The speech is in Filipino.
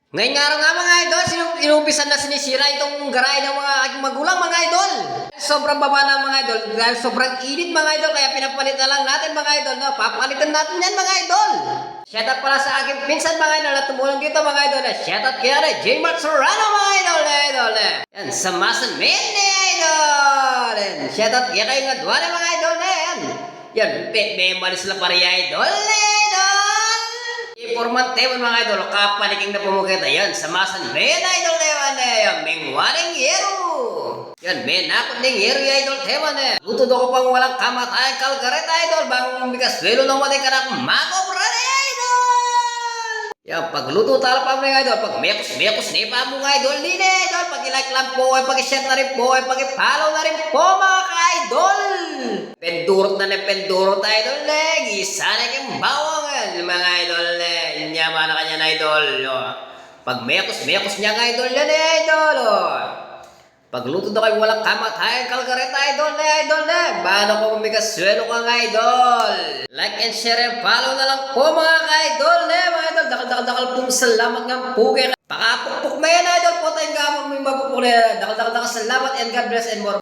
Ngayong araw nga mga idol, inumpisan na sinisira itong garay ng mga aking magulang mga idol. Sobrang baba na mga idol, dahil sobrang init mga idol, kaya pinapalit na lang natin mga idol. No? Papalitan natin yan mga idol. Shout out pala sa aking pinsan mga idol na tumulong dito mga idol. Shout out kaya na J-Mart Serrano mga idol. Yan, sa Masan Mende idol. Shout out kaya kayo nga duwan mga idol na yan. Yan, may malis la pari idol. Iporman teman mga idol, kapaliking na pumukita yan sa Masan Mende idol teman yan, mingwaring yero. Yan, may nakot ng yero idol teman yan. Luto do ko pang walang kamatay kalgaret idol, bang bigas welo na matay ka na kumagobra yan, pagluto tala pa mga idol, pag mekos ni pa mga idol din idol, pag i-like lang po, pag i-share na rin po, pag i-follow na rin po mga ka-idol. Pendurot na pendurot idol gisa na yung bawang mga idol nyama na kanya na idol. Pag mekos niya nga idol yan idol. Pagluto na kayo walang kamatayan kalgaret idol baano ko kumikaswelo ka nga idol. Like and share and follow na lang po mga ka-idol mga idol. Dakal pong salamat nga po kayo. Pakapukpuk mo yan idol po tayong gamang may mapupuli. Dakal salamat and God bless and more.